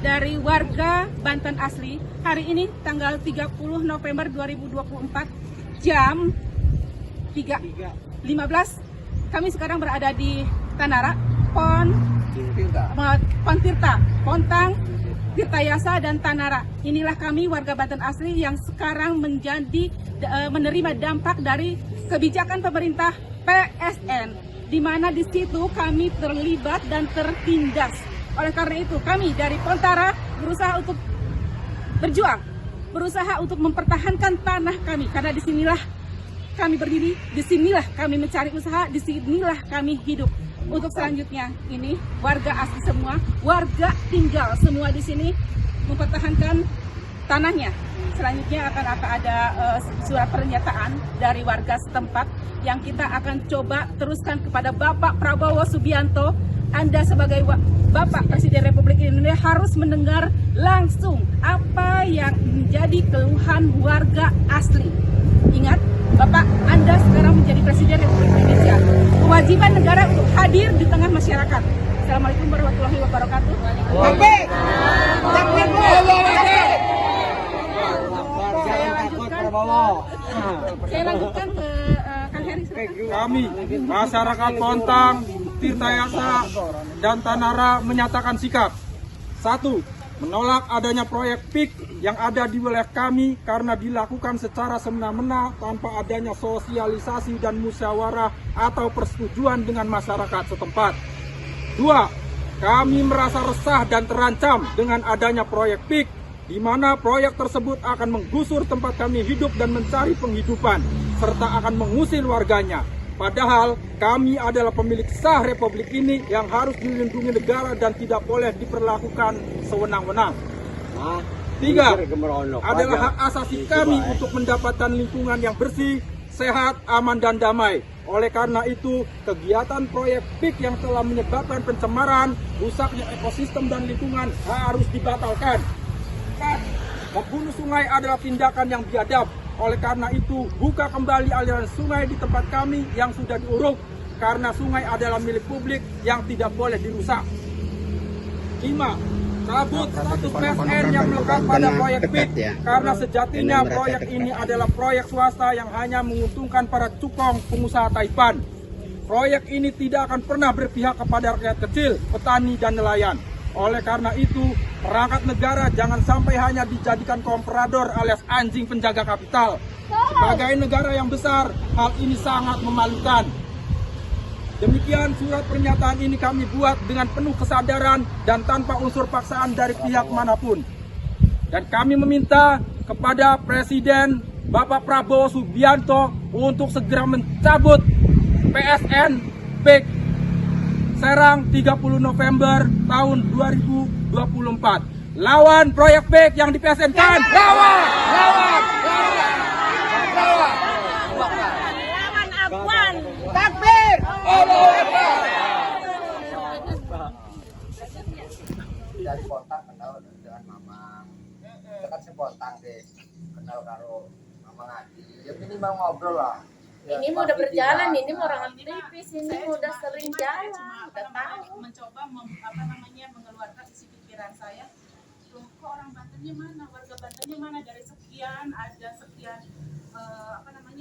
dari warga Banten asli. Hari ini tanggal 30 November 2024 jam 3.15. Kami sekarang berada di Tanara, Pontirta, Pontang, Tirtayasa dan Tanara. Inilah kami warga Banten asli yang sekarang menerima dampak dari kebijakan pemerintah PSN, di mana di situ kami terlibat dan tertindas. Oleh karena itu kami dari Pontara berusaha untuk berjuang, berusaha untuk mempertahankan tanah kami, karena disinilah kami berdiri, disinilah kami mencari usaha, disinilah kami hidup. Untuk selanjutnya ini warga asli semua, warga tinggal semua di sini mempertahankan tanahnya. Selanjutnya akan ada surat pernyataan dari warga setempat yang kita akan coba teruskan kepada Bapak Prabowo Subianto. Anda sebagai Bapak Presiden Republik Indonesia harus mendengar langsung apa yang menjadi keluhan warga asli. Ingat, Bapak, Anda sekarang menjadi Presiden Republik Indonesia. Kewajiban negara untuk hadir di tengah masyarakat. Assalamualaikum warahmatullahi wabarakatuh. Saya lanjutkan ke Kang Heri. Kami, masyarakat Pontang, Tirtayasa, dan Tanara menyatakan sikap. 1. Menolak adanya proyek PIK yang ada di wilayah kami karena dilakukan secara semena-mena tanpa adanya sosialisasi dan musyawarah atau persetujuan dengan masyarakat setempat. 2. Kami merasa resah dan terancam dengan adanya proyek PIK, di mana proyek tersebut akan menggusur tempat kami hidup dan mencari penghidupan, serta akan mengusir warganya. Padahal kami adalah pemilik sah Republik ini yang harus dilindungi negara dan tidak boleh diperlakukan sewenang-wenang. 3. Adalah hak asasi kami untuk mendapatkan lingkungan yang bersih, sehat, aman, dan damai. Oleh karena itu, kegiatan proyek PIK yang telah menyebabkan pencemaran, rusaknya ekosistem dan lingkungan harus dibatalkan. 4. Membunuh sungai adalah tindakan yang biadab. Oleh karena itu, buka kembali aliran sungai di tempat kami yang sudah diuruk, karena sungai adalah milik publik yang tidak boleh dirusak. 5. Cabut status PSN yang melekat pada proyek PIK, karena sejatinya proyek ini adalah proyek swasta yang hanya menguntungkan para cukong pengusaha Taipan. Proyek ini tidak akan pernah berpihak kepada rakyat kecil, petani, dan nelayan. Oleh karena itu, perangkat negara jangan sampai hanya dijadikan komprador alias anjing penjaga kapital. Sebagai negara yang besar, hal ini sangat memalukan. Demikian surat pernyataan ini kami buat dengan penuh kesadaran dan tanpa unsur paksaan dari pihak manapun. Dan kami meminta kepada Presiden Bapak Prabowo Subianto untuk segera mencabut PSN PIK Serang 30 November tahun 2024. Lawan proyek PIK yang di PSN-kan. Lawan! Lawan! Lawan! Lawan Afwan. Takbir! Allahu Akbar! Dari Pontang kenal dengan Mamang. Kita kan sepontang deh. Kenal karo Mamang Adi. Ya minimal ngobrol lah. Ini mau udah berjalan, ini mau orang aktivis, ini udah sering jalan, udah tahu. Mencoba mengeluarkan isi pikiran saya. Loh, kok orang Bantennya mana? Warga Bantennya mana? Dari sekian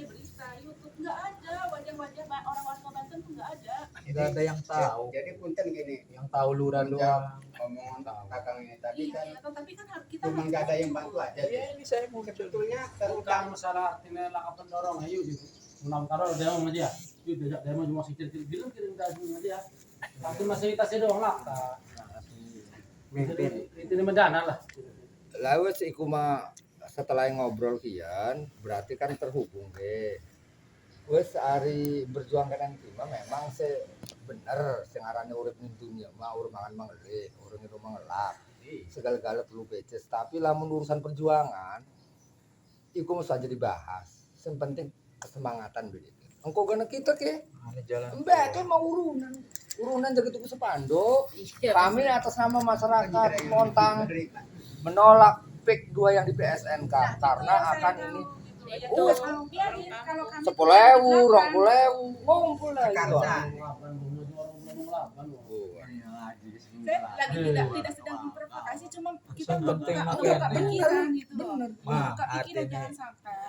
berita YouTube nggak ada, wajah-wajah orang warga Banten tuh nggak ada. Tidak ada yang tahu. Jadi punten gini. Yang tahu luran doang. Omongan kakang ini tadi kan. Iya, tapi kan kita Cuma nggak ada yang bantu aja. Ya ini saya mau Sebetulnya Bukan terutama masalah tindakan apa pendorong ayo gitu. Menang karo demo sama dia. Itu dia demo cuma kecil-kecil bilang kirim ke sama dia. Tapi fasilitasnya doang lah. Itu mendana lah. lalu iku mah setelah ngobrol kian berarti kan terhubung deh. Wes hari berjuang kan mah memang bener sing arane urip ning dunia mah urip mangan mangelih, urip itu mangelak. Segala-gala perlu beces, tapi lamun urusan perjuangan iku mesti aja dibahas. Yang penting kesemangatan begitu. Engkau gana kita ke? Mbak itu mau urunan jadi tuku sepanduk. Kami atas nama masyarakat Pontang menolak PIK 2 yang di PSNK karena akan ini 10.000, 20.000 ngumpul lah itu. Saya lagi tidak sedang memprovokasi, cuma kita Yang penting buka makanya. pikiran gitu loh. Nah, Buka pikiran, artinya jangan sampai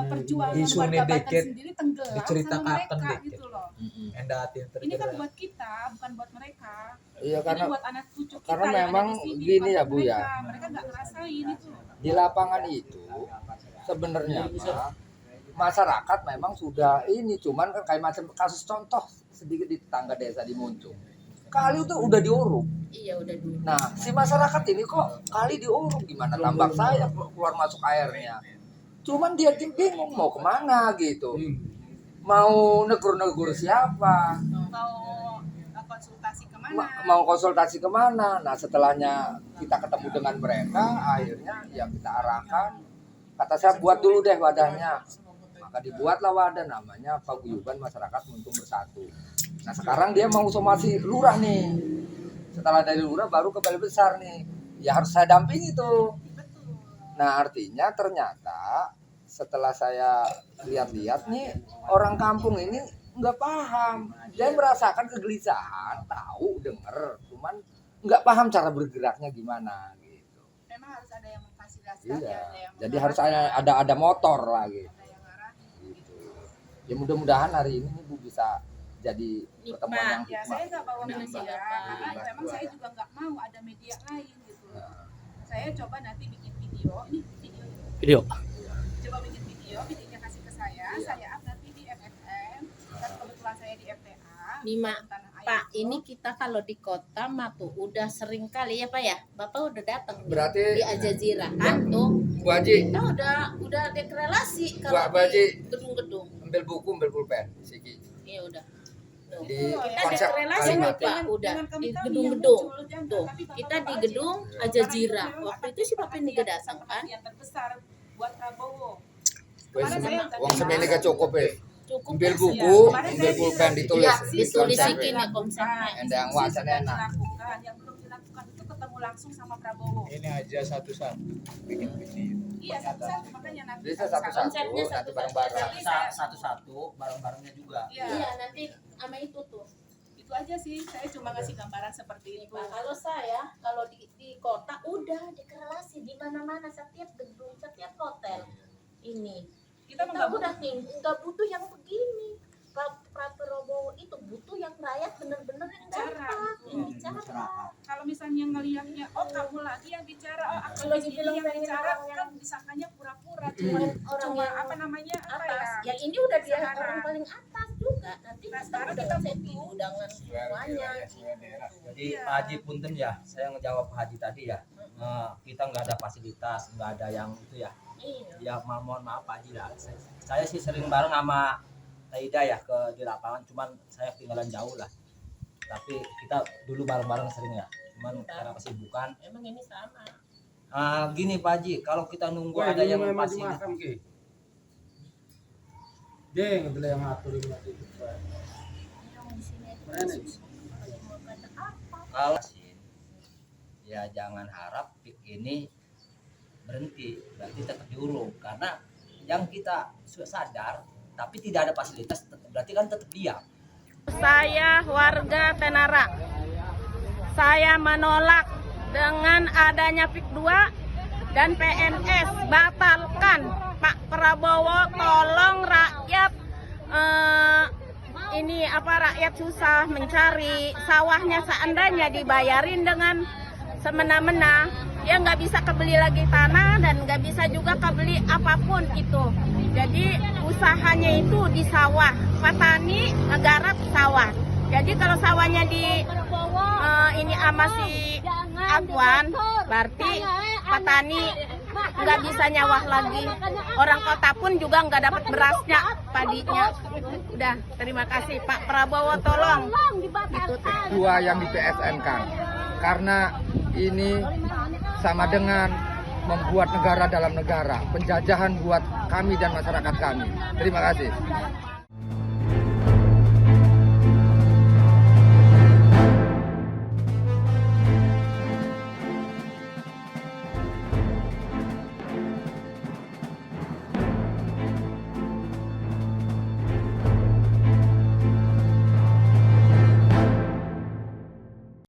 perjuangan isu warga ini Banten dikit, sendiri tenggelam diceritakan sama mereka dikit. gitu loh. Endatin Ini kan tergerak. buat kita, bukan buat mereka. Iya, Ini karena buat anak cucu kita karena yang ada memang di sini, gini bukan ya, buat Bu, ya. mereka. Mereka nggak ngerasain itu. di lapangan itu sebenarnya mah, masyarakat memang sudah ini, cuman kan kayak macam kasus contoh sedikit di tetangga desa di Muncung. Kali itu udah diuruk. Iya udah dulu. Nah, si masyarakat ini kok kali diuruk, gimana tambak saya keluar masuk airnya. Cuman dia bingung mau kemana gitu. Mau negur-negur siapa, Mau konsultasi kemana? mau konsultasi kemana. Nah, setelahnya kita ketemu dengan mereka, akhirnya ya kita arahkan. Kata saya, buat dulu deh wadahnya. Maka dibuatlah wadah, namanya Paguyuban Masyarakat Muntung Bersatu. Nah, sekarang dia mau somasi lurah nih. Setelah dari lurah baru ke balai besar nih. Ya harus saya dampingi tuh. Nah, artinya ternyata setelah saya lihat-lihat nih, orang kampung ini nggak paham. Dia merasakan kegelisahan, tahu, dengar, cuman nggak paham cara bergeraknya gimana gitu. Memang harus ada yang memfasilitasi. Iya. Ada yang Jadi harus ada motor lagi. ada yang ngarahin. Gitu. Ya mudah-mudahan hari ini nih Bu bisa jadi pertemuan yang Ya, hikmah. saya nggak bawa Ini media, siapa? karena memang saya juga nggak mau ada media lain gitu. Saya coba nanti bikin video, ini video. Coba bikin video, videonya kasih ke saya up nanti di MFM, dan kebetulan saya di FTA. Nih, Mak. Tanah Air Pak, itu. ini kita kalau di kota mah tuh udah sering kali ya Pak ya. Bapak udah datang Berarti di Ajazira kan tuh. Bu Haji Kita udah deklarasi Bu kalau Haji di gedung-gedung. ambil buku, ambil pulpen, Siki. Iya udah. Tuh. Di Kita konsep deklarasi nih Kalimantan. Pak, udah Dengan di kami-kami yang gedung-gedung. muncul, jangan. Tuh, Tapi Bapak kita di Bapak gedung aja. Ajazira. Karena Waktu memang itu si Bapak juga datang kan. Yang terbesar buat Prabowo. Wes, Kemarin saya udah uang bilang, semini gak cukup ya. Cukup Ambil ya. buku, Kemarin ambil saya pulpen, bilang, ditulis. ya, ditulis Konsep. iki nih konsepnya. Ada yang Diskusi wacan sudah enak. dilakukan, yang belum dilakukan itu ketemu langsung sama Prabowo. Ini aja satu-satu bikin video. Iya, satu-satu, makanya nanti Bisa satu-satu, Konsepnya nanti satu-satu. bareng-bareng. Satu-satu, bareng-barengnya juga. Iya, Iya, nanti sama itu tuh. itu aja sih. Saya cuma ngasih gambaran seperti Nih, itu. Pak, kalau saya kalau di kota udah deklarasi di mana-mana setiap gedung, setiap hotel ini. Kita Kita nggak udah nih nggak butuh yang begini. Pak Prabowo itu butuh yang rakyat bener-bener yang Bicara. gampang, yang bicara. Kalau misalnya ngelihatnya, oh kamu lagi yang bicara, oh Kalau aktivis ini dibilang yang pengen bicara, orang yang- kan disangkanya pura-pura. Cuma Orang cuma yang apa namanya, apa atas. ya? Ya ini udah dia Sekarang. orang paling atas juga. Nanti Nah, kita sekarang udah kita setting undangan semuanya. Jadi Iya. Pak Haji punten ya, saya ngejawab Pak Haji tadi ya. Kita nggak ada fasilitas, nggak ada yang itu ya. Iya. Ya mohon maaf Pak Haji lah. Saya sih sering bareng sama Taida ya ke di lapangan, cuman saya ketinggalan jauh lah. Tapi kita dulu bareng-bareng sering ya. Cuman karena kesibukan. Emang ini sama. Gini Pak Haji, kalau kita nunggu ada yang fasilitas. Deng, adalah yang ngatur ini. Yang di sini itu susah. Kalau mau kata apa? Kalau ya jangan harap ini berhenti, berarti tetap diurung karena yang kita sadar tapi tidak ada fasilitas berarti kan tetap diam. Saya warga Tenara. Saya menolak dengan adanya PIK 2 dan PNS. Batalkan Pak Prabowo, tolong rakyat ini apa rakyat susah mencari sawahnya, seandainya dibayarin dengan semena-mena ya nggak bisa kebeli lagi tanah dan nggak bisa juga kebeli apapun itu. Jadi usahanya itu di sawah, petani negara sawah. Jadi kalau sawahnya di ini sama si Akuan, berarti petani nggak bisa nyawah lagi. Orang kota pun juga nggak dapat berasnya, padinya. Udah, terima kasih Pak Prabowo, tolong ditutup. Dua yang di PSN kan, karena ini sama dengan membuat negara dalam negara, penjajahan buat kami dan masyarakat kami. Terima kasih.